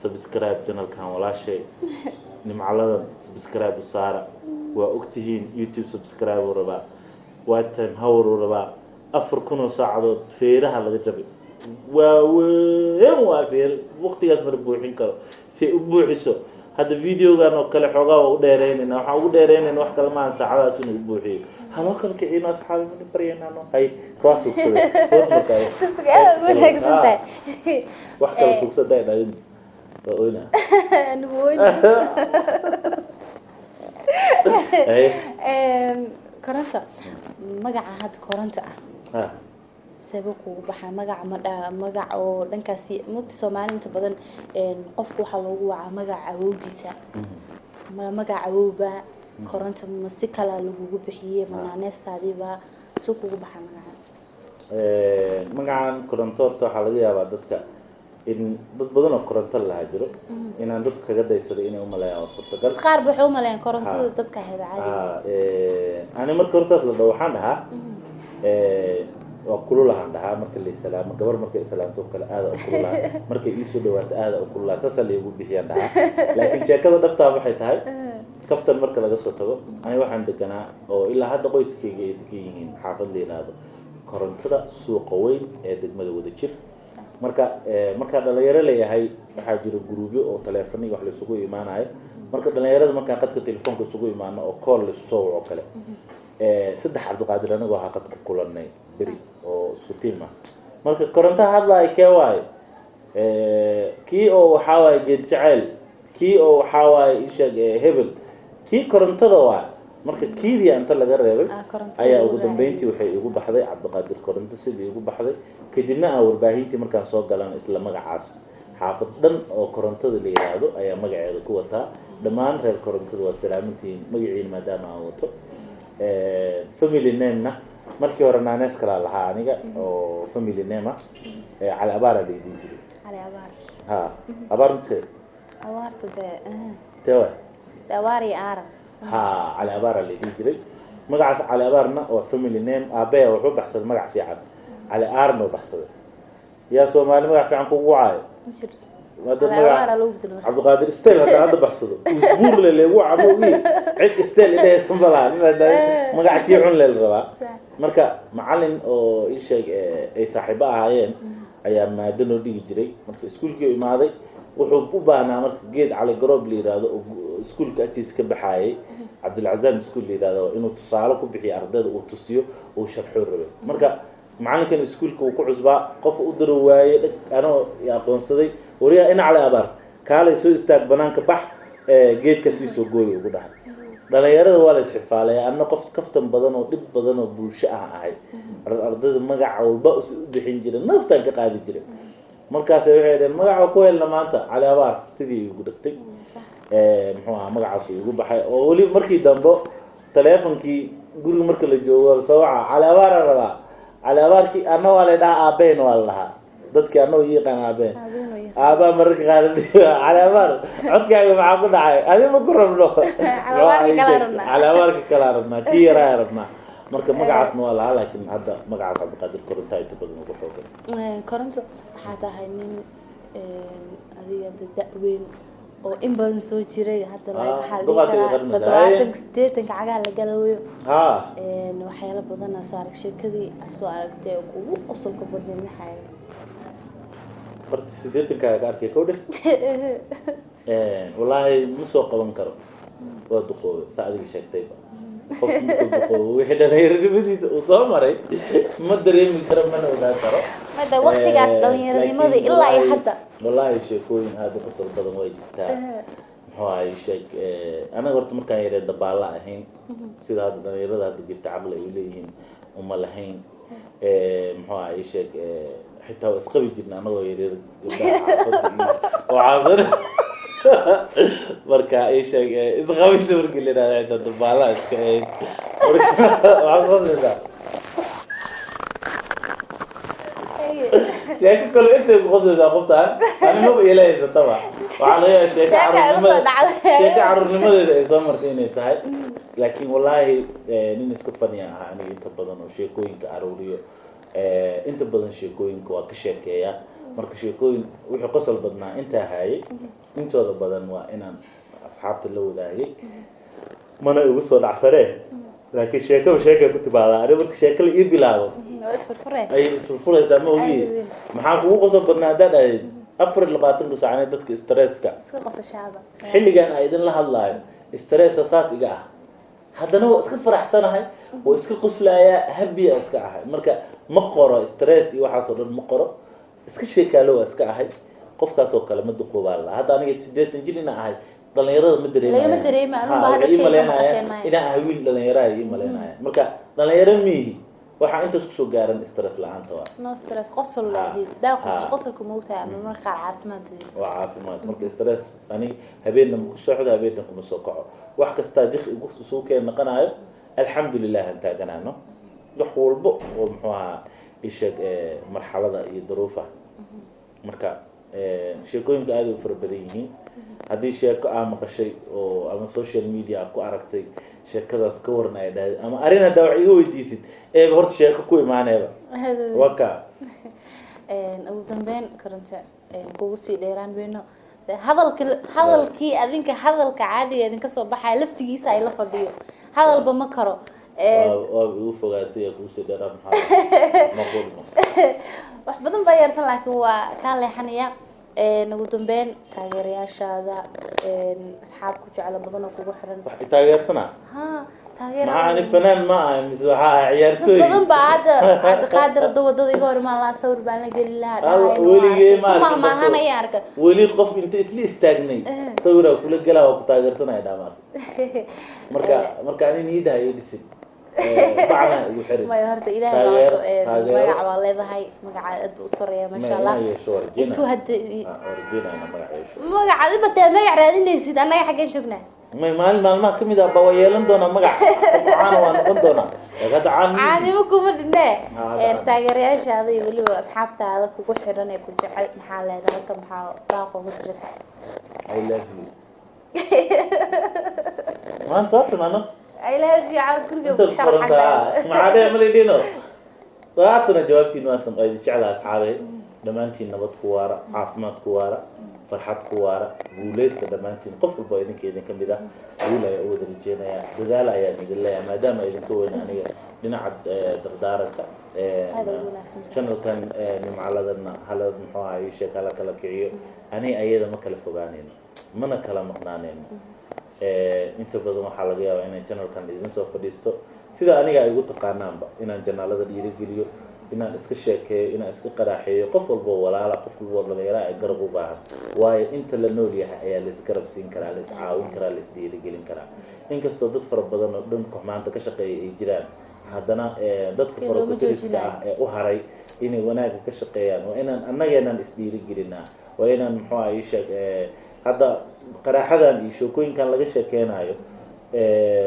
A: subscribe channelkan walaashay nimcaladan subscribe u saara waa ogtihiin youtube subscribe u rabaa watime hawr u rabaa 4,000 saacadood feeraha laga jabay waa feer waqtigaas mar buuxin karo si u buuxiso hadda videogan oo kale xoogaa u dheereynayna waxaan ugu dheereynayna wax kale maahan saacadaas inuu buuxiyo haloo kale kiciino asxaabi ma baryeynano hay waa tugsada
B: tuugsiga aad ugu wanaagsantahay
A: wax kale tugsada dhaadin waa oyna
B: anigu oyna koronto magaca had koronto ah sabab kugu baxaa magac oo dhankaasi mugti Soomaali inta badan qofku waxa loogu wacaa magac awowgiisa magac awowba koronto ma si kala lagu bixiyay manaaneestaadiba soo kugu baxaa magacaas
A: magacan koronto horta waxa laga yaabaa dadka in dad badan oo koronto la jiro inaan dad kaga daysado inay u maleeyaan suurtagal
B: qaar waxay u maleeyaan korontada dabka hayda caadi
A: ani marka horta la dhaw waxaan dhahaa waa kululahan dhahaa marka la salaamo gabar marka islaamto kale aad u kululaha marka ii soo dhawaato aad u kululaha saasa la igu bixiyaan dhahaa laakiin sheekada dhabta waxay tahay kaftan marka laga soo tago ani waxaan deganaa oo ilaa hadda qoyskayga ay degan yihiin xaafad leeyahay korontada suuqa weyn ee degmada Wadajir marka dhalinyaro leeyahay waxaa jira gruubyo oo telefoon wax la isugu imaanayo marka dhalinyarada marka qadka telefoonka isugu imaano oo call la soo waco kale saddex Cabdiqaadir anigu waxa qadka kulanay bari oo isku tiima marka koronto hadlay keeway kii oo waxa way geed jacayl kii oo waxa way ishag hebel kii korontada waa marka kiidii anta laga reebay ayaa ugu dambeyntii waxay igu baxday Cabdiqaadir koronto sidii igu baxday kadibna aan warbaahintii markaan soo galan isla magacaas xaafad dhan oo korontada la yiraahdo ayaa magaceeda ku wataa dhammaan reer korontada waa salaamintiin magaciina maadaama aan wato family name-na markii hore naanees kala lahaa aniga oo family name cali abaar la yidhi jiray
B: cali abaar
A: abaar mse
B: abaarta
A: tewa
B: dawaari aara
A: cali abaar la yidhi jiray magacaas cali abaarna oo family name aabbe wuxuu baxsaday magac fiican cali aarno baxsaday yaa Soomaali magac fiican kugu wacay Cabdiqaadir isteel hadda baxsado usbuur leeyahay waxa cid isteel ilaa sanbalaan magac kii xun leel rabaa marka macallin oo ii sheeg ay saaxiibo ahaayeen ayaa maado noo dhigi jiray marka iskuulkii imaaday wuxuu u baahnaa marka geed cali garoob la yiraahdo iskuulka agtiisa ka baxayay Cabdulcazaam iskuul la yiraahdo inuu tusaale ku bixiyo ardayda uu tusiyo oo sharxo rabay marka macallinkan iskuulka uu ku cusbaa qof u diro waayay anoo aqoonsaday wariya in cali abaar kaalay soo istaag banaanka bax geedka sii soo gooyo ugu dhahay dhalinyarada waa la isxifaalay anna qof kaftan badan oo dib badan oo bulsho ahay ardayda magac walba u bixin jiray naftaan ka qaadi jiray markaas ay waxay dhaheen magaca ku helna maanta cali abaar sidii ugu dhigtay muxuu ahaa magacaas ugu baxay oo wali markii dambe teleefankii guriga marka la joogo soo waca cali abaar rabaa cali abaarkii anna waa la dhahaa aabeen waa la dhahaa dadkii anoo ii yaqaan aabeen
B: Aabeen way.
A: aabaa mararka qaar calaamaar codkaaga maxaa ku dhacay adi ma ku rabno
B: Calaamaarka kala rabnaa.
A: calaamaarka kala rabnaa kii yaraa rabnaa marka magacaasna waa lahaa laakiin hadda magacaas Cabdiqaadir Koronto inta badan ugu xoogan
B: Koronto waxaa tahay nin adiga da weyn oo in badan soo jiray hadda waxaa la
A: duqaadii
B: dhihi
A: qarnaysa.
B: karaa 70 cagaha la galayo
A: haa
B: waxyaalo badan soo arag sheekadii soo aragtay oo ugu qosolka badneed maxay
A: horta 80 ka arkay kowdhe wallaahi ma soo qaban karo waa duqoobe saa adiga sheegtayba qof markuu duqoobo wixii dhallinyaronimadiisa uu soo maray ma dareemi karo mana ogaan karo
B: hadda waqtigaas dhalinyaronimada ilaa iyo hadda
A: wallaahi sheekooyin aad u qosol badan way jirtaa muxuu ahay sheeg anaga horta markaan yaree dabaala ahayn sida hadda dhalinyarada hadda jirta caqli ay leeyihiin uma lahayn muxuu ahay sheeg xitaa waa isqabi jirna anagoo yaryar gabdhaha marka ay sheeg isqabinta markii la yidhahdo xitaa dabaalaha iska ahayd waxaa qoslaysaa sheeko kale intay ku qoslaysaa qoftaan animaba ila haysataba waxaa laga yaabaa sheeko caruurnimadeeda ay soo martay inay tahay laakiin wallaahi nin iska faniya ahaa aniga inta badan oo sheekooyinka caruuriyo inta badan sheekooyinka waa ka sheekeeya marka sheekooyin wixii qosol badnaa intaa haayay intooda badan waa inaan asxaabta la wadaagay mana igu soo dhacsanee laakiin sheekaba sheekay ku timaadaa ani marka sheeko la ii bilaabo ay isfurfuraysaa ma ogiye maxaa kugu qosol badnaa haddaad ahayd 24 saacadood dadka stresska
B: iska qosashaada
A: xilligan ay idin la hadlaayo stressa saas iga ah haddana waa iska faraxsanahay oo iska qoslayaa habiya iska ahay marka ma qoro stress iyo waxaasoo dhan ma qoro iska sheekaalo waa iska ahay qofkaasoo kale ma duqoobaa la hadda aniga 80 jir ina ahay dhalinyarada ma dareemayo
B: lagama dareemayo anuu baa hadafkayga ma qasheen maayo
A: inaan ahay wiil dhalinyaro ay maleynaya marka dhalinyaro miihi waxaa intaas kusoo gaaran stress la-aanta waa
B: no stress qosol laadid daa qosolka moogtahay ama marka qaar caafimaad weyn
A: waa caafimaad marka stress ani habeenna ma ku socdo habeenna kuma soo kaco wax kastaa jik igu soo keen naqanayo alxamdulilah aan taaganaano wax walbo oo muxuu ahaa isheeg marxalada iyo duruufa marka sheekooyinka aad u fara badan yihiin haddii sheeko aa maqashay oo ama social media ku aragtay sheekadaas ka waran ay dhahay ama arrin haddaa wax iga weydiisid eeba horta sheeko ku imaaneeba waka
B: ugu dambeyn Koronto kugu sii dheeraan weyno hadalkii adinka hadalka caadiga idinka soo baxay laftigiisa ay la fadhiyo hadalba ma karo
A: waa ugu fogaatay kugu sii dheeraan maxaa ma qulmo
B: wax badan baa yeersan laakiin waa ka leexanaya ugu dambeyn taageerayaashaada asxaab ku jecel badan oo kugu xiran
A: wax taageersana
B: ha
A: معاني فنان ما مسوحة عيارتوي
B: بدن بعد قادر wadada iga hor ma la sawir baan la gali lahaa
A: weligay
B: ma hana yaarka
A: weli qof inta isla istaagnay sawira kula galaa oo ku taageersanay dhamaad marka ani niidaha ay dhisid bacna ugu xiran
B: ma horta ilaahay baa magac waa leedahay magac aad u sareeya ma sha Allah intuu hadda magac aad bata magac raadinaysid anaga xageen joognaa
A: maalmaha kamid ah baa yeelan doona magac qofcaan waa noqon doona
B: caanimo kuma dhinee taageerayaashaada iyo weliba asxaabtaada kugu xiran ee ku jecel maxaa leedahay halka maxaa baaqo ugu jiraysa
A: I love you maanta waatana
B: I love you aan kuriga ku sharaxay
A: maxaa malidino waatana jawaabtiin waatan ay jecel asxaabay dhamaantiin nabad ku waara caafimaad ku waara farxad ku waara guuleysta dhamaantiin qof walba idinka kamid ah guul ayaa u wada rajeenaya dadaal ayaan idin leeyahay maadaama idinka weyn aniga dhinaca dardaaranka channelkan nimcaladana halad muxuu ahaa sheekala kala kiciyo ani ayada ma kala fogaanayno mana kala maqnaanayno inta badan waxaa laga yaabaa inaan channelkan idin soo fadhiisto sida aniga ay ugu taqaanaanba inaan janaalada dhiirigeliyo inaan iska sheekeeyo inaan iska qaraaxeeyo qof walba walaala qof walba dhalinyaro ay garab u baahan waayo inta la nool yahay ayaa la isgarab siin karaa la iscaawin karaa la isdhiirigelin karaa inkastoo dad fara badan oo dhanka maanta ka shaqeeya ay jiraan haddana dadka farokutiriska ah ee u haray inay wanaagga ka shaqeeyaan waa inaan annageenaan isdhiirigelinaa waa inaan muxuu ah ii sheeg hadda qaraaxadan iyo sheekooyinkan laga sheekeynayo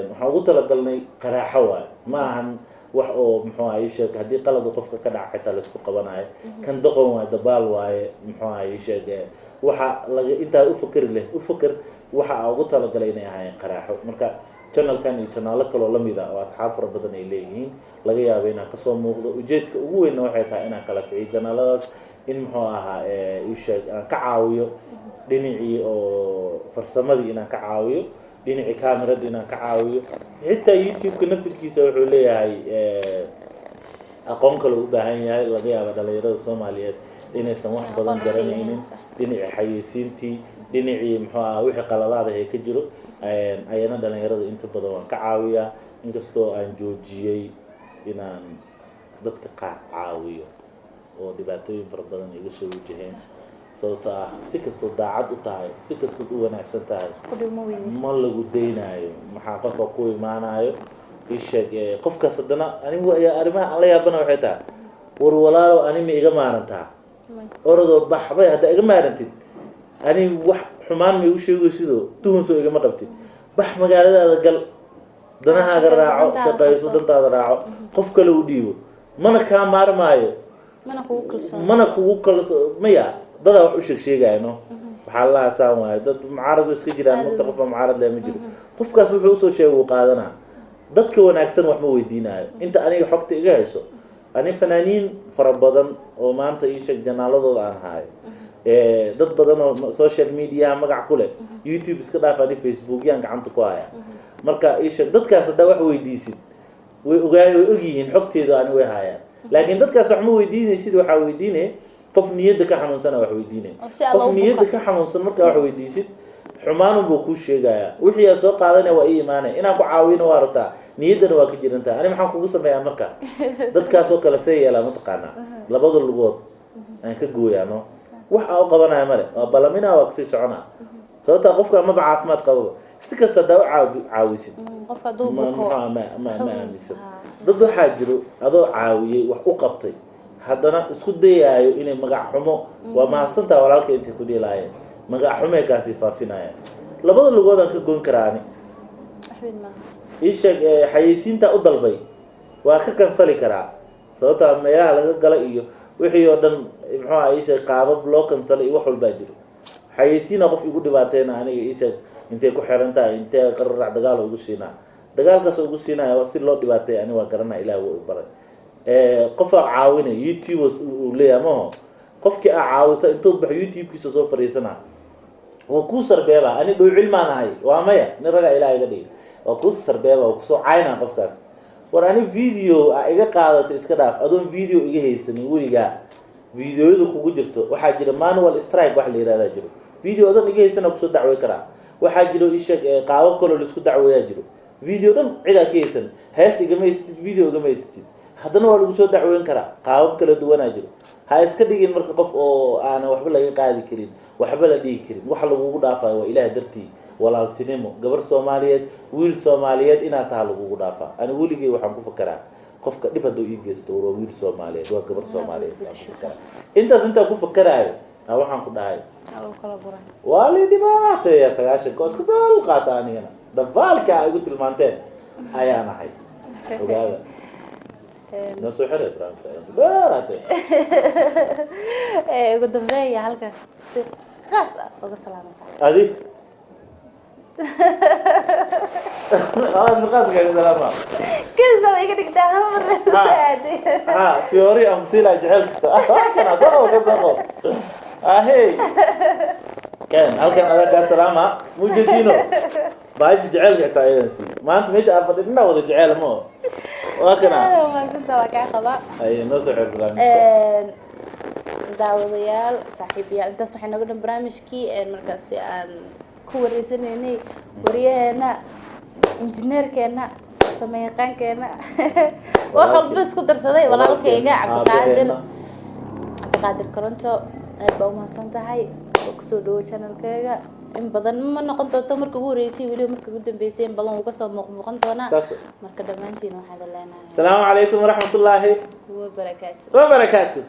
A: waxaan ugu talagalnay qaraaxo waayo ma ahan wax oo muxuu ahaa ii sheeg haddii qalad qofka ka dhaca xitaa laisku qabanayo kan doqon waaye dabaal waaye muxuu ahaa ii sheeg waxa laga intaad u fakeri leh u faker waxa aa ugu talagalay inay ahaayeen qaraaxo marka channelkan iyo channelo kaloo lamid ah oo asxaab fara badan ay leeyihiin laga yaabo inaan kasoo muuqdo ujeedka ugu weynna waxay tahay inaan kala kiciyo channeladaas in muxuu ahaa ii sheeg aan ka caawiyo dhinacii oo farsamadii inaan ka caawiyo dhinacii kaamirada inaan ka caawiyo xitaa youtube-ka naftirkiisa wuxuu leeyahay aqoon kale u baahan yahay laga yaaba dhalinyarada soomaaliyeed inaysan wax badan garanaynin dhinacii xayeysiintii dhinacii muxuu ahaa wixii qaladaada ee ka jiro ayana dhalinyarada inta badan waan ka caawiyaa inkastoo aan joojiyey inaan dadka qaar caawiyo oo dhibaatooyin fara badan iga soo wajaheen sababto ah si kastoo daacad u tahay si kastood u wanaagsan tahay ma lagu daynaayo maxaa qofka ku imaanayo ii sheeg qofkaas haddana anigu ayaa arrimaha aan la yaabana waxay tahay war walaalow ani ma iga maarantaa orodoo baxbay haddaa iga maarantid ani wax xumaan ma igu sheego sidoo tuhunsoo igama qabtid bax magaaladaada gal danahaaga raaco shaqayso dantaada raaco qof kale u dhiibo mana kaa maarmaayo mana kugu kalso maya dadaa wax u sheegayno waxaa la haasaan waayo dad mucaarad iska jiraan marta qofka mucaarad leh ma jiro qofkaas wuxuu usoo sheegay uu qaadanaa dadka wanaagsan wax ma weydiinayo inta aniga xogta iga hayso ani fanaaniin fara badan oo maanta ii sheeg janaaladooda aan haayo dad badan oo social media magac ku leh youtube iska dhaaf ani facebook yaan gacanta ku haya marka ii sheeg dadkaas haddaa wax weydiisid way ogyihiin xogteeda ani way haayaan laakiin dadkaas wax ma weydiinaysid waxaa weydiinaya qof niyadda ka xanuunsana wax weydiinaya qof niyadda ka xanuunsan markaa wax weydiisid xumaanunbuu kuu sheegayaa wixii aa soo qaadanaya waa ii imaanaya inaan ku caawino waa rabtaa niyaddana waa ka jirantaa ani maxaan kugu sameeyaa marka dadkaasoo kale see yeelaa mataqaanaa labada lugood aan ka gooyaano wax aan u qabanaya male waa balamina waa kasii soconaa sababtaa qofka maba caafimaad qababa si kasta haddaa u caawisid ma aaminsan dad waxaa jiro adoo caawiyey wax u qabtay haddana isku dayaayo inay magac xumo waa mahadsantaa walaalka intay ku dhiilaayeen magac xumee kaasii faafinayaan labada lugoodaan ka goyn karaa ani ii sheeg xayeysiintaa u dalbay waa ka kansali karaa sababtaa meelaha laga gala iyo wixii oo dhan muxuu aha ii sheeg qaabab loo kansalay iyo wax walbaa jiro xayeysiina qof igu dhibaateena aniga ii sheeg intay ku xiran tahay intee qararac dagaal ugu siinaa dagaalkaas ugu siinaya waa si loo dhibaatay ani waa garanaa ilaah wuu baray qof aa caawinay youtube uu leeyahay maho qofkii aa caawisa intuu baxo youtube-kiisa soo fariisanaa waa kuu sarbeeba ani dhow cilmaan ahay waa maya nin ragaa ilaah iga dhigay waa kuu sarbeeba waa kusoo caynaa qofkaas war ani video aa iga qaadato iska dhaaf adoon video iga haysanin weligaa videoyada kugu jirto waxaa jira manual strike wax la yihahdaa jiro video adoon iga haysana kusoo dacwey karaa waxaa jiro isheeg qaabab kaloo laisku dacweeyaa jiro video dhan cidaa ka haysan hees igama haysatid video igama haysatid haddana waa lagu soo dacweyn karaa qaabab kala duwanaa jiro ha iska dhigin marka qof oo aanan waxba laga qaadi karin waxba la dhihi karin waxa lagugu dhaafayo waa ilaah dartii walaaltinimo gabar soomaaliyeed wiil soomaaliyeed inaad taha lagugu dhaafaa ani weligey waxaan ku fakeraa qofka dhib hadduu ii geysto waa wiil soomaaliyeed waa gabar soomaaliyeed waan ku fakeraa intaas intaan ku fakeraayo waxaan ku dhahay waa lii dhibaateeya 90 oo iska dal qaata anigana dabaalka ay igu tilmaanteen ayaan ahay ogaada no soo xirey braante
B: ugu dambeeya halkan si qaas ah uga salaamaysa
A: adi qaas ka salaama
B: كذا يقدر يقدر مرة سعدي
A: فيوري أمثلة جعلت كان أصغر هي كان هل كان هذا كسلامة موجودينه بايش جعل كتاينسي ما أنت مش عارف إنه ولا جعل مو وكنا
B: ما سنت وكان خبا
A: أي نصح البرامج
B: داوديال صاحبي أنت صحيح نقول برامجكي مركزي أن كوريسني ورينا إنجنير كنا سميقانكينا waxal bas ku darsaday walaalkayga Cabdiqaadir Koronto aad baa u mahadsantahay oo ku soo dhawo channelkayga in badan ma noqon doonto markii ugu horeysay wili markii ugu dambeysay in badan uga soo muuqan doona marka dhamaantiin waxaan leenahay
A: Assalaamu alaykum wa rahmatullahi
B: wa barakaatuh